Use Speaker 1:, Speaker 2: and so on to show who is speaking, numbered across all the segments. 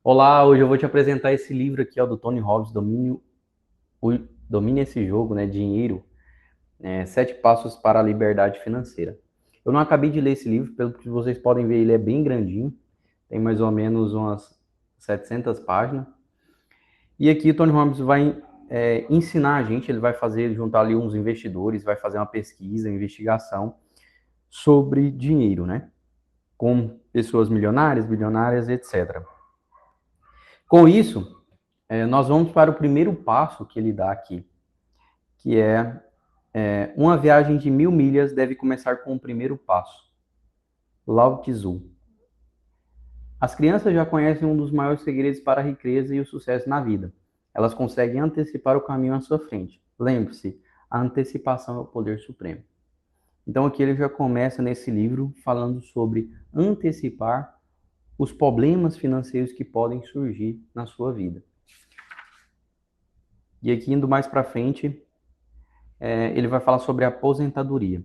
Speaker 1: Olá, hoje eu vou te apresentar esse livro aqui, ó, do Tony Robbins, Domine esse jogo, né? Dinheiro, 7 passos para a liberdade financeira. Eu não acabei de ler esse livro, pelo que vocês podem ver, ele é bem grandinho, tem mais ou menos umas 700 páginas. E aqui o Tony Robbins vai ensinar a gente, ele vai fazer, juntar ali uns investidores, vai fazer uma pesquisa, investigação sobre dinheiro, né? Com pessoas milionárias, bilionárias, etc. Com isso, nós vamos para o primeiro passo que ele dá aqui, que é uma viagem de 1.000 milhas deve começar com o primeiro passo. Lao Tzu. As crianças já conhecem um dos maiores segredos para a riqueza e o sucesso na vida. Elas conseguem antecipar o caminho à sua frente. Lembre-se, a antecipação é o poder supremo. Então aqui ele já começa nesse livro falando sobre antecipar os problemas financeiros que podem surgir na sua vida. E aqui indo mais para frente, ele vai falar sobre a aposentadoria.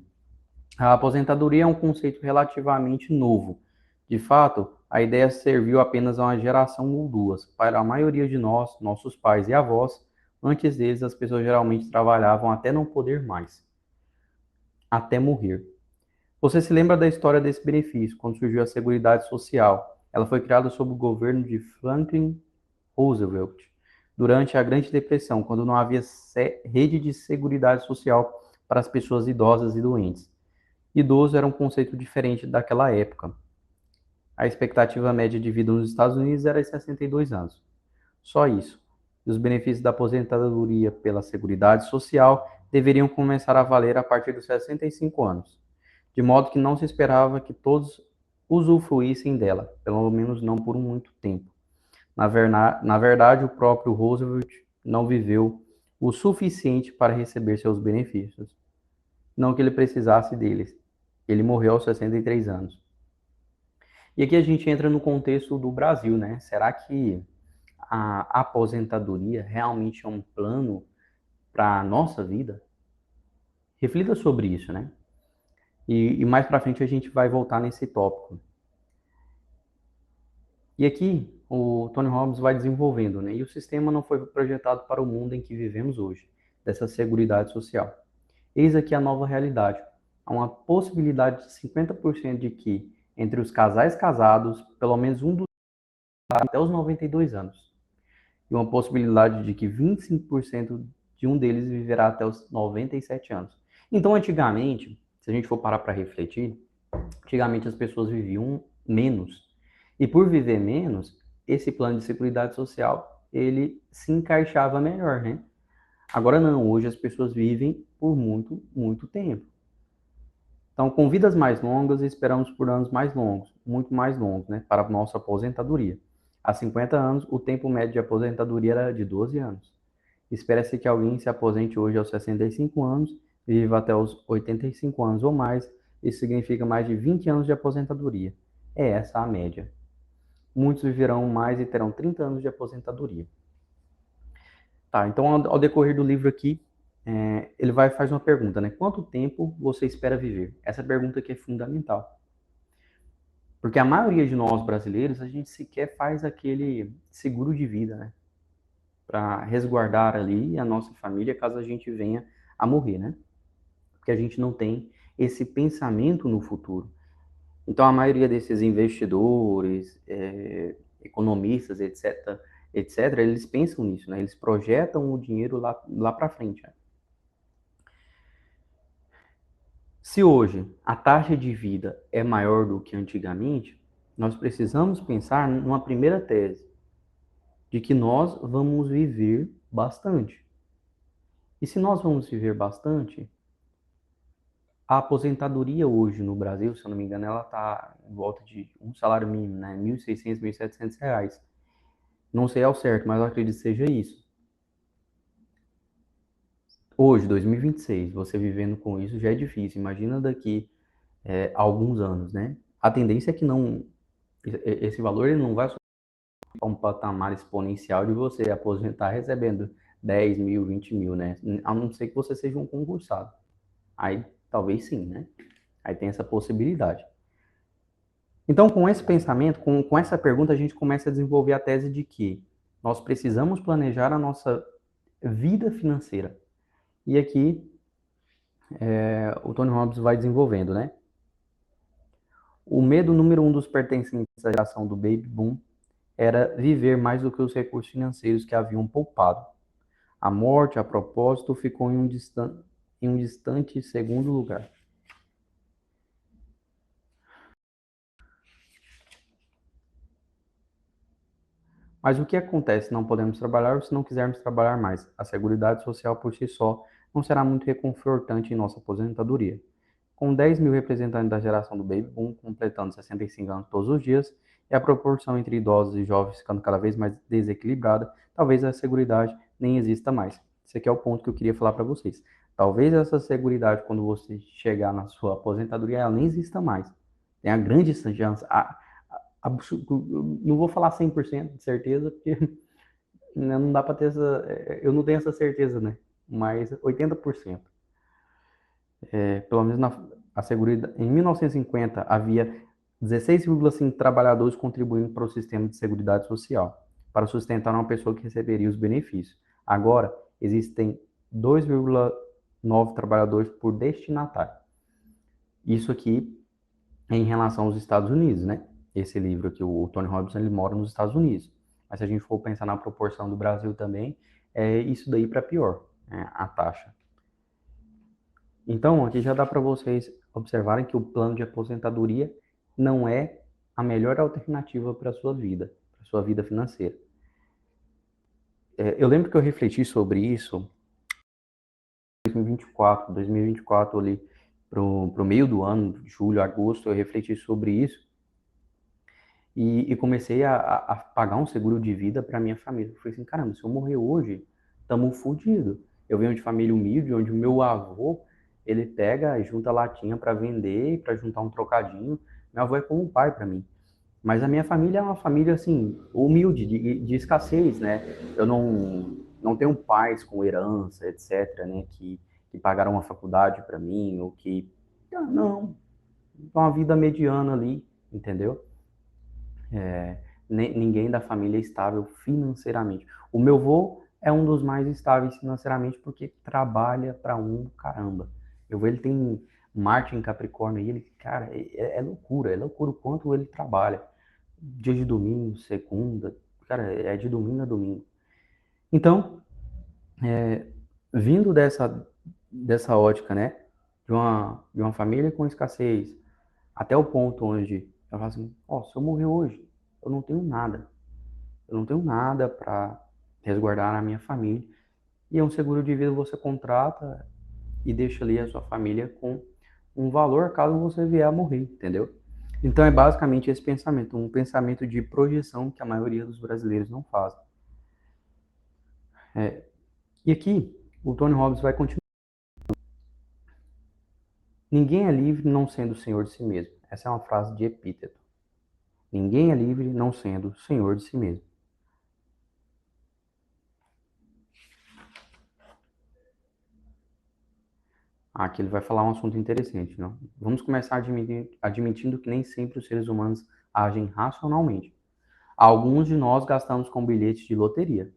Speaker 1: A aposentadoria é um conceito relativamente novo. De fato, a ideia serviu apenas a uma geração ou duas. Para a maioria de nós, nossos pais e avós, antes deles as pessoas geralmente trabalhavam até não poder mais, até morrer. Você se lembra da história desse benefício, quando surgiu a Seguridade Social? Ela foi criada sob o governo de Franklin Roosevelt, durante a Grande Depressão, quando não havia rede de seguridade social para as pessoas idosas e doentes. Idoso era um conceito diferente daquela época. A expectativa média de vida nos Estados Unidos era de 62 anos. Só isso. E os benefícios da aposentadoria pela Seguridade Social deveriam começar a valer a partir dos 65 anos, de modo que não se esperava que todos usufruíssem dela, pelo menos não por muito tempo. Na verdade, o próprio Roosevelt não viveu o suficiente para receber seus benefícios. Não que ele precisasse deles. Ele morreu aos 63 anos. E aqui a gente entra no contexto do Brasil, né? Será que a aposentadoria realmente é um plano para a nossa vida? Reflita sobre isso, né? E mais para frente a gente vai voltar nesse tópico. E aqui o Tony Robbins vai desenvolvendo, né? E o sistema não foi projetado para o mundo em que vivemos hoje, dessa seguridade social. Eis aqui a nova realidade. Há uma possibilidade de 50% de que, entre os casais casados, pelo menos um dos até os 92 anos. E uma possibilidade de que 25% de um deles viverá até os 97 anos. Então, antigamente, se a gente for parar para refletir, antigamente as pessoas viviam menos. E por viver menos, esse plano de seguridade social, ele se encaixava melhor, né? Agora não, hoje as pessoas vivem por muito, muito tempo. Então, com vidas mais longas, esperamos por anos mais longos, muito mais longos, né, para a nossa aposentadoria. Há 50 anos, o tempo médio de aposentadoria era de 12 anos. Espera-se que alguém se aposente hoje aos 65 anos e viva até os 85 anos ou mais. Isso significa mais de 20 anos de aposentadoria. É essa a média. Muitos viverão mais e terão 30 anos de aposentadoria. Tá, então ao decorrer do livro aqui, ele vai faz uma pergunta, né? Quanto tempo você espera viver? Essa pergunta aqui é fundamental. Porque a maioria de nós brasileiros, a gente sequer faz aquele seguro de vida, né? Para resguardar ali a nossa família caso a gente venha a morrer, né? Porque a gente não tem esse pensamento no futuro. Então a maioria desses investidores, economistas, etc., eles pensam nisso, né? Eles projetam o dinheiro lá para frente. Né? Se hoje a taxa de vida é maior do que antigamente, nós precisamos pensar numa primeira tese, de que nós vamos viver bastante. E se nós vamos viver bastante, a aposentadoria hoje no Brasil, se eu não me engano, ela está em volta de um salário mínimo, né? R$ 1.600, R$ 1.700. Não sei ao certo, mas eu acredito que seja isso. Hoje, 2026, você vivendo com isso já é difícil. Imagina daqui alguns anos, né? A tendência é que não, esse valor ele não vai subir para um patamar exponencial de você aposentar recebendo 10 mil, 20 mil, né? A não ser que você seja um concursado. Aí talvez sim, né? Aí tem essa possibilidade. Então, com esse pensamento, com essa pergunta, a gente começa a desenvolver a tese de que nós precisamos planejar a nossa vida financeira. E aqui o Tony Robbins vai desenvolvendo, né? O medo número um dos pertencentes à geração do Baby Boom era viver mais do que os recursos financeiros que haviam poupado. A morte, a propósito, ficou em um distante segundo lugar. Mas o que acontece? Não podemos trabalhar se não quisermos trabalhar mais. A Seguridade Social por si só não será muito reconfortante em nossa aposentadoria. Com 10 mil representantes da geração do Baby Boom completando 65 anos todos os dias, e a proporção entre idosos e jovens ficando cada vez mais desequilibrada, talvez a Seguridade nem exista mais. Esse aqui é o ponto que eu queria falar para vocês. Talvez essa Seguridade, quando você chegar na sua aposentadoria, ela nem exista mais. Tem a grande chance, não vou falar 100% de certeza, porque não dá para ter essa, eu não tenho essa certeza, né? Mas 80%. Pelo menos a Seguridade, em 1950 havia 16,5 trabalhadores contribuindo para o sistema de seguridade social, para sustentar uma pessoa que receberia os benefícios. Agora, existem 2,9 trabalhadores por destinatário. Isso aqui é em relação aos Estados Unidos, né? Esse livro aqui, o Tony Robbins, ele mora nos Estados Unidos. Mas se a gente for pensar na proporção do Brasil também, é isso daí para pior, né? A taxa. Então, aqui já dá para vocês observarem que o plano de aposentadoria não é a melhor alternativa para a sua vida, para a sua vida financeira. Eu lembro que eu refleti sobre isso em 2024 ali, pro meio do ano, julho, agosto, eu refleti sobre isso e comecei a pagar um seguro de vida para minha família. Eu falei assim, caramba, se eu morrer hoje, estamos fodidos. Eu venho de família humilde, onde o meu avô, ele pega e junta latinha para vender, para juntar um trocadinho. Meu avô é como um pai para mim. Mas a minha família é uma família, assim, humilde, de escassez, né? Eu não tenho pais com herança, etc., né? Que pagaram uma faculdade para mim, ou que... Não, uma vida mediana ali, entendeu? Ninguém da família é estável financeiramente. O meu avô é um dos mais estáveis financeiramente porque trabalha para um caramba. Meu avô, ele tem Marte em Capricórnio e ele, cara, é loucura o quanto ele trabalha. Dia de domingo, segunda, cara, é de domingo a domingo. Então, vindo dessa ótica, né, de uma família com escassez, até o ponto onde eu falo assim, ó, se eu morrer hoje, eu não tenho nada. Eu não tenho nada para resguardar a minha família. E é um seguro de vida você contrata e deixa ali a sua família com um valor caso você vier a morrer, entendeu? Então é basicamente esse pensamento, um pensamento de projeção que a maioria dos brasileiros não faz. E aqui o Tony Robbins vai continuar. Ninguém é livre não sendo senhor de si mesmo. Essa é uma frase de Epíteto. Ninguém é livre não sendo senhor de si mesmo. Aqui ele vai falar um assunto interessante, não? Vamos começar admitindo que nem sempre os seres humanos agem racionalmente. Alguns de nós gastamos com bilhetes de loteria,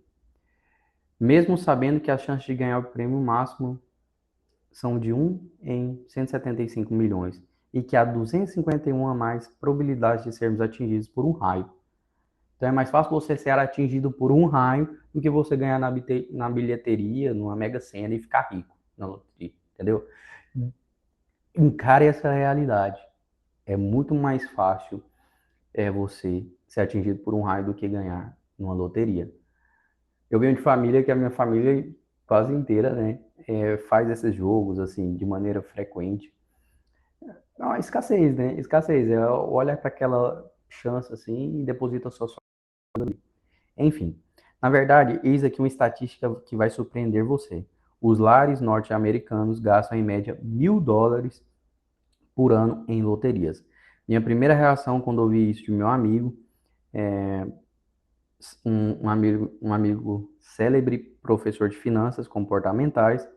Speaker 1: mesmo sabendo que as chances de ganhar o prêmio máximo são de 1 em 175 milhões e que há 251 a mais probabilidade de sermos atingidos por um raio. Então é mais fácil você ser atingido por um raio do que você ganhar na bilheteria, numa Mega Sena e ficar rico na loteria, entendeu? Encare essa realidade. É muito mais fácil você ser atingido por um raio do que ganhar numa loteria. Eu venho de família que a minha família quase inteira, né, faz esses jogos assim de maneira frequente. Não, escassez, né? Escassez. Olha para aquela chance assim e deposita sua sorte. Enfim, na verdade, eis aqui uma estatística que vai surpreender você. Os lares norte-americanos gastam em média US$ 1.000 por ano em loterias. Minha primeira reação quando ouvi isso de meu amigo, um amigo célebre professor de finanças comportamentais,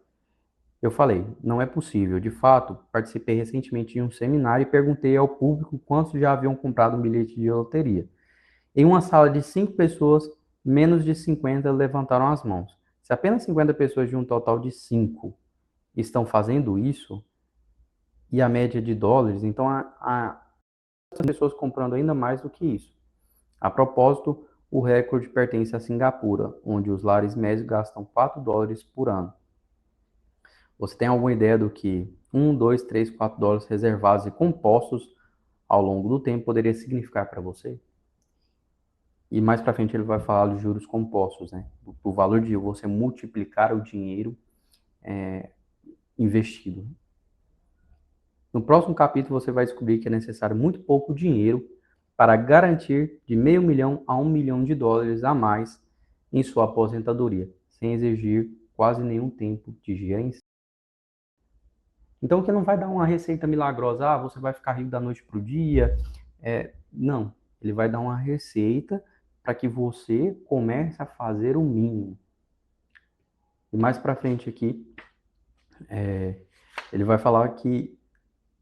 Speaker 1: Eu falei, não é possível. De fato, participei recentemente de um seminário e perguntei ao público quantos já haviam comprado um bilhete de loteria. Em uma sala de 5 pessoas, menos de 50 levantaram as mãos. Se apenas 50 pessoas de um total de 5 estão fazendo isso, e a média de dólares, então há pessoas comprando ainda mais do que isso. A propósito, o recorde pertence a Singapura, onde os lares médios gastam 4 dólares por ano. Você tem alguma ideia do que 1, 2, 3, 4 dólares reservados e compostos ao longo do tempo poderia significar para você? E mais para frente ele vai falar dos juros compostos, né? O valor de você multiplicar o dinheiro investido. No próximo capítulo você vai descobrir que é necessário muito pouco dinheiro para garantir de meio milhão a 1 milhão de dólares a mais em sua aposentadoria, sem exigir quase nenhum tempo de gerência. Então, que não vai dar uma receita milagrosa, você vai ficar rico da noite para o dia. Não, ele vai dar uma receita para que você comece a fazer o mínimo. E mais para frente aqui, ele vai falar que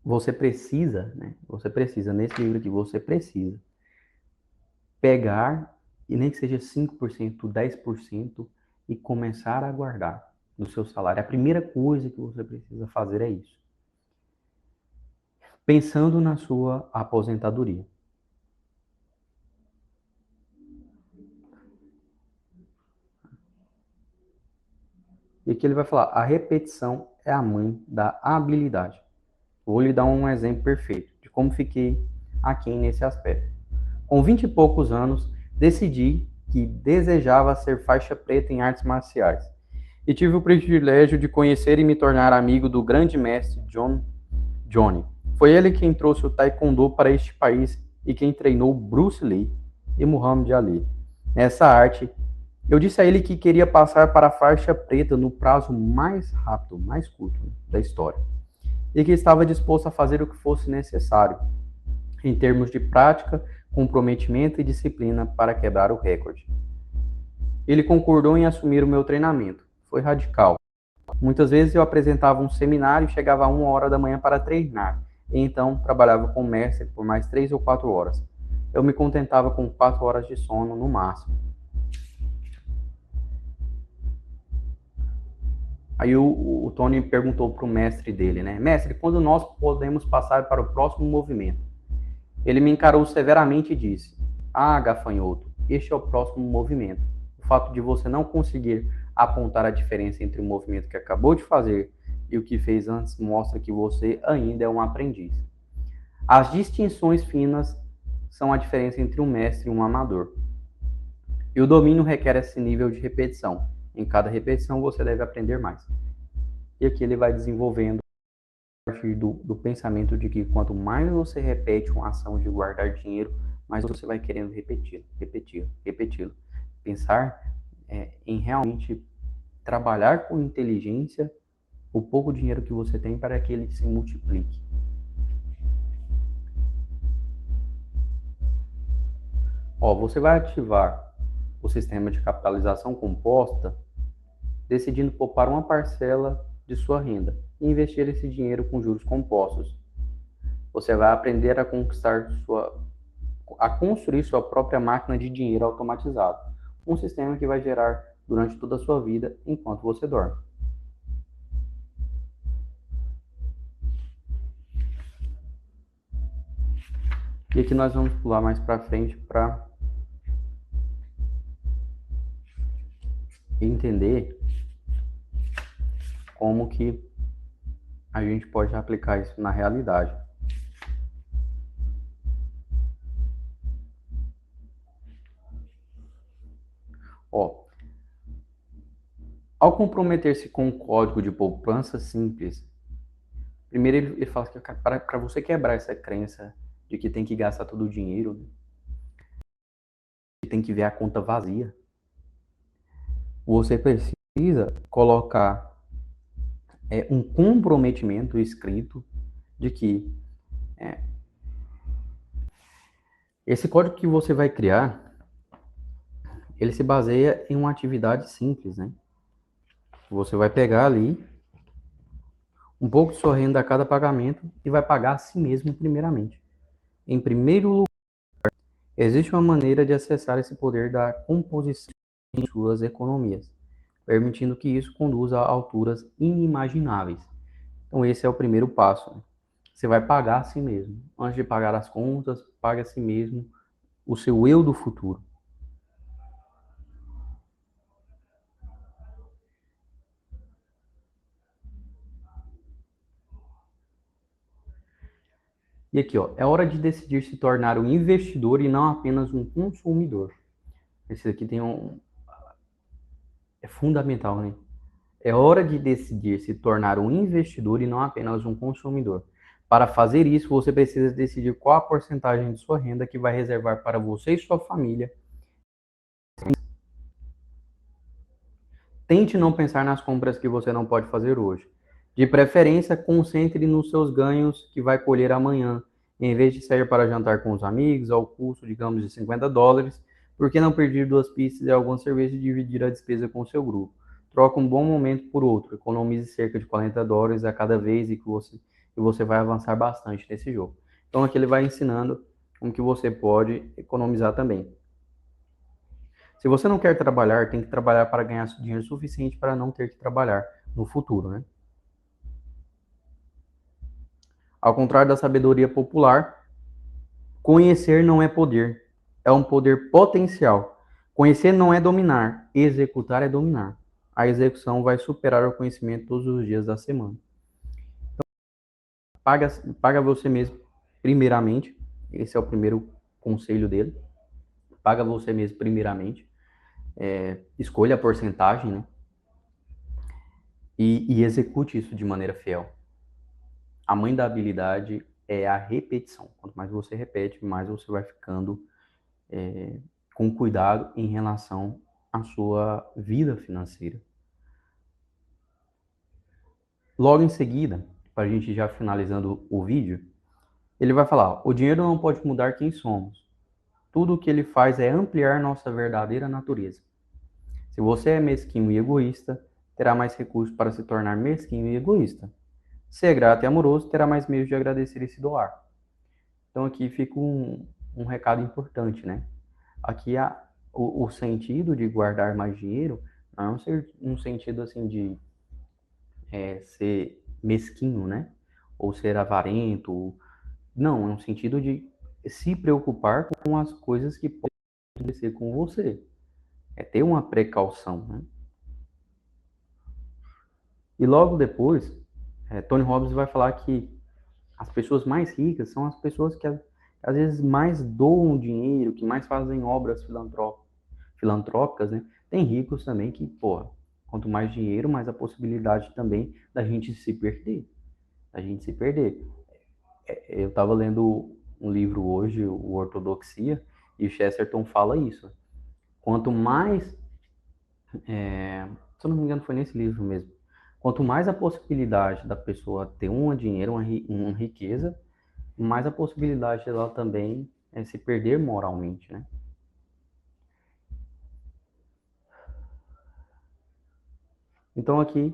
Speaker 1: você precisa, né? Você precisa, nesse livro aqui, você precisa pegar, e nem que seja 5%, 10%, e começar a guardar no seu salário. A primeira coisa que você precisa fazer é isso. Pensando na sua aposentadoria. E aqui ele vai falar, a repetição é a mãe da habilidade. Vou lhe dar um exemplo perfeito de como fiquei aqui nesse aspecto. Com 20 e poucos anos, decidi que desejava ser faixa preta em artes marciais. E tive o privilégio de conhecer e me tornar amigo do grande mestre Johnny. Foi ele quem trouxe o Taekwondo para este país e quem treinou Bruce Lee e Muhammad Ali. Nessa arte, eu disse a ele que queria passar para a faixa preta no prazo mais rápido, mais curto da história. E que estava disposto a fazer o que fosse necessário, em termos de prática, comprometimento e disciplina para quebrar o recorde. Ele concordou em assumir o meu treinamento. Foi radical. Muitas vezes eu apresentava um seminário e chegava a 1 hora da manhã para treinar, e então trabalhava com o mestre por mais 3 ou 4 horas. Eu me contentava com 4 horas de sono no máximo. Aí o Tony perguntou para o mestre dele, né? Mestre, quando nós podemos passar para o próximo movimento? Ele me encarou severamente e disse, gafanhoto, este é o próximo movimento. O fato de você não conseguir apontar a diferença entre o movimento que acabou de fazer e o que fez antes mostra que você ainda é um aprendiz. As distinções finas são a diferença entre um mestre e um amador. E o domínio requer esse nível de repetição. Em cada repetição você deve aprender mais. E aqui ele vai desenvolvendo a partir do pensamento de que quanto mais você repete uma ação de guardar dinheiro, mais você vai querendo repeti-lo. Pensar em realmente trabalhar com inteligência o pouco dinheiro que você tem para que ele se multiplique. Você vai ativar o sistema de capitalização composta decidindo poupar uma parcela de sua renda e investir esse dinheiro com juros compostos. Você vai aprender a construir sua própria máquina de dinheiro automatizado, um sistema que vai gerar durante toda a sua vida enquanto você dorme. E aqui nós vamos pular mais para frente para entender como que a gente pode aplicar isso na realidade. Ao comprometer-se com um código de poupança simples, primeiro ele fala que para você quebrar essa crença de que tem que gastar todo o dinheiro, tem que ver a conta vazia, você precisa colocar um comprometimento escrito de que esse código que você vai criar, ele se baseia em uma atividade simples, né? Você vai pegar ali um pouco de sua renda a cada pagamento e vai pagar a si mesmo primeiramente. Em primeiro lugar, existe uma maneira de acessar esse poder da composição em suas economias, permitindo que isso conduza a alturas inimagináveis. Então esse é o primeiro passo, né? Você vai pagar a si mesmo. Antes de pagar as contas, pague a si mesmo o seu eu do futuro. E aqui, ó, é hora de decidir se tornar um investidor e não apenas um consumidor. Esse aqui é fundamental, né? É hora de decidir se tornar um investidor e não apenas um consumidor. Para fazer isso, você precisa decidir qual a porcentagem de sua renda que vai reservar para você e sua família. Tente não pensar nas compras que você não pode fazer hoje. De preferência, concentre nos seus ganhos que vai colher amanhã. Em vez de sair para jantar com os amigos ao custo, digamos, de $50, por que não pedir 2 pizzas e alguma cerveja e dividir a despesa com o seu grupo? Troque um bom momento por outro. Economize cerca de $40 a cada vez e você vai avançar bastante nesse jogo. Então aqui ele vai ensinando como que você pode economizar também. Se você não quer trabalhar, tem que trabalhar para ganhar dinheiro suficiente para não ter que trabalhar no futuro, né? Ao contrário da sabedoria popular, conhecer não é poder, é um poder potencial. Conhecer não é dominar, executar é dominar. A execução vai superar o conhecimento todos os dias da semana. Paga você mesmo, primeiramente. Esse é o primeiro conselho dele. Paga você mesmo, primeiramente. Escolha a porcentagem, né? E execute isso de maneira fiel. A mãe da habilidade é a repetição. Quanto mais você repete, mais você vai ficando com cuidado em relação à sua vida financeira. Logo em seguida, para a gente já finalizando o vídeo, ele vai falar: o dinheiro não pode mudar quem somos. Tudo o que ele faz é ampliar nossa verdadeira natureza. Se você é mesquinho e egoísta, terá mais recursos para se tornar mesquinho e egoísta. Se é grato e amoroso, terá mais meios de agradecer e se doar. Então aqui fica um recado importante, né? Aqui o sentido de guardar mais dinheiro não é um sentido assim de ser mesquinho, né? Ou ser avarento. Não, é um sentido de se preocupar com as coisas que podem acontecer com você. É ter uma precaução, né? E logo depois, Tony Robbins vai falar que as pessoas mais ricas são as pessoas que às vezes mais doam dinheiro, que mais fazem obras filantrópicas, né? Tem ricos também que, porra, quanto mais dinheiro, mais a possibilidade também da gente se perder. Da gente se perder. Eu estava lendo um livro hoje, o Ortodoxia, e o Chesterton fala isso. Quanto mais, se eu não me engano foi nesse livro mesmo, quanto mais a possibilidade da pessoa ter um dinheiro, uma riqueza, mais a possibilidade dela também se perder moralmente, né? Então aqui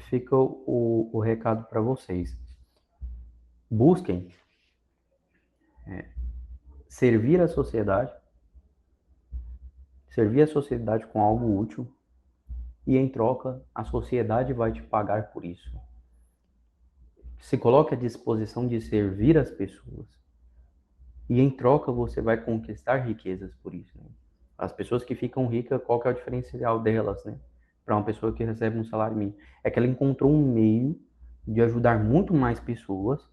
Speaker 1: fica o recado para vocês. Busquem servir a sociedade com algo útil, e em troca a sociedade vai te pagar por isso. Se coloque à disposição de servir as pessoas, e em troca você vai conquistar riquezas por isso, né? As pessoas que ficam ricas, qual que é o diferencial delas, né? Para uma pessoa que recebe um salário mínimo, é que ela encontrou um meio de ajudar muito mais pessoas.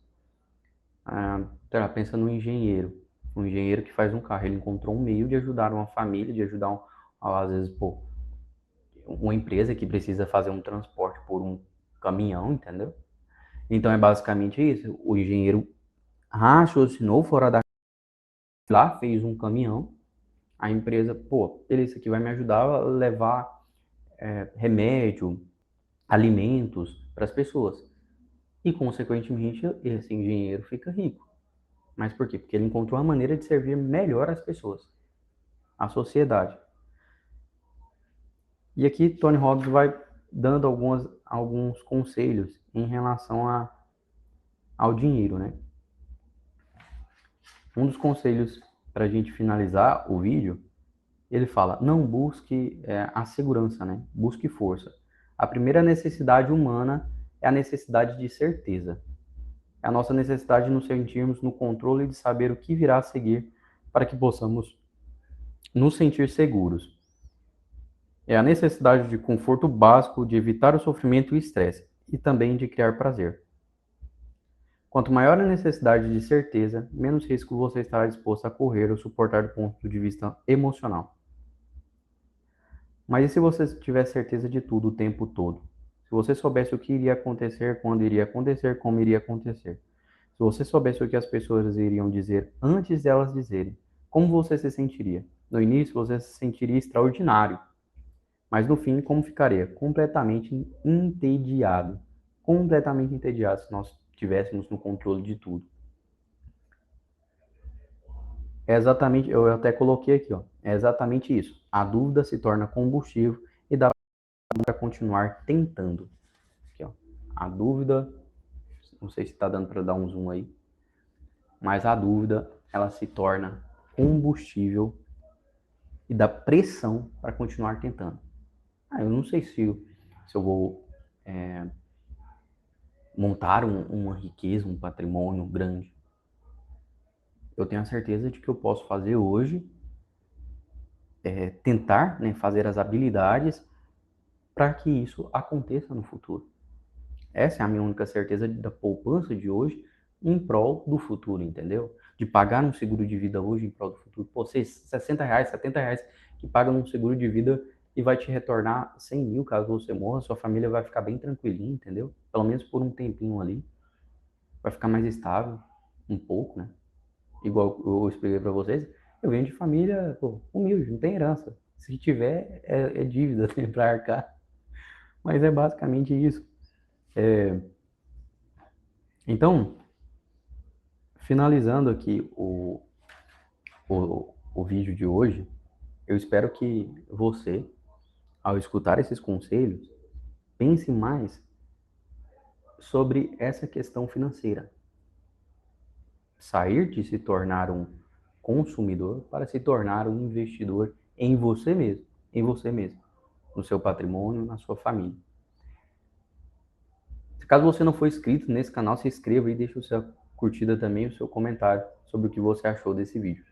Speaker 1: Pensa no engenheiro, um engenheiro que faz um carro, ele encontrou um meio de ajudar uma família, de ajudar às vezes, pô, uma empresa que precisa fazer um transporte por um caminhão, entendeu? Então é basicamente isso. O engenheiro raciocinou fora da lá, fez um caminhão. A empresa, pô, beleza, isso aqui vai me ajudar a levar remédio, alimentos para as pessoas. E, consequentemente, esse engenheiro fica rico. Mas por quê? Porque ele encontrou uma maneira de servir melhor as pessoas, a sociedade. E aqui Tony Robbins vai dando alguns conselhos em relação ao dinheiro, né? Um dos conselhos para a gente finalizar o vídeo, ele fala, não busque a segurança, né? Busque força. A primeira necessidade humana é a necessidade de certeza. É a nossa necessidade de nos sentirmos no controle de saber o que virá a seguir para que possamos nos sentir seguros. É a necessidade de conforto básico, de evitar o sofrimento e o estresse, e também de criar prazer. Quanto maior a necessidade de certeza, menos risco você estará disposto a correr ou suportar do ponto de vista emocional. Mas e se você tiver certeza de tudo o tempo todo? Se você soubesse o que iria acontecer, quando iria acontecer, como iria acontecer? Se você soubesse o que as pessoas iriam dizer antes de elas dizerem, como você se sentiria? No início, você se sentiria extraordinário, mas no fim, como ficaria? Completamente entediado se nós tivéssemos no controle de tudo. É exatamente, eu até coloquei aqui, ó, é exatamente isso. A dúvida se torna combustível e dá para continuar tentando. Aqui, ó. A dúvida, não sei se está dando para dar um zoom aí, mas a dúvida, ela se torna combustível e dá pressão para continuar tentando. Eu não sei se eu vou montar uma riqueza, um patrimônio grande. Eu tenho a certeza de que eu posso fazer hoje, tentar, né, fazer as habilidades para que isso aconteça no futuro. Essa é a minha única certeza da poupança de hoje em prol do futuro, entendeu? De pagar um seguro de vida hoje em prol do futuro. Pô, R$ 60, R$ 70 que paga num seguro de vida e vai te retornar 100 mil caso você morra, sua família vai ficar bem tranquilinha, entendeu? Pelo menos por um tempinho ali. Vai ficar mais estável, um pouco, né? Igual eu expliquei para vocês, eu venho de família, pô, humilde, não tem herança. Se tiver, é dívida para arcar. Mas é basicamente isso. Então, finalizando aqui o vídeo de hoje, eu espero que você, ao escutar esses conselhos, pense mais sobre essa questão financeira. Sair de se tornar um consumidor para se tornar um investidor em você mesmo, no seu patrimônio, na sua família. Caso você não for inscrito nesse canal, se inscreva e deixe o seu curtida também, o seu comentário sobre o que você achou desse vídeo.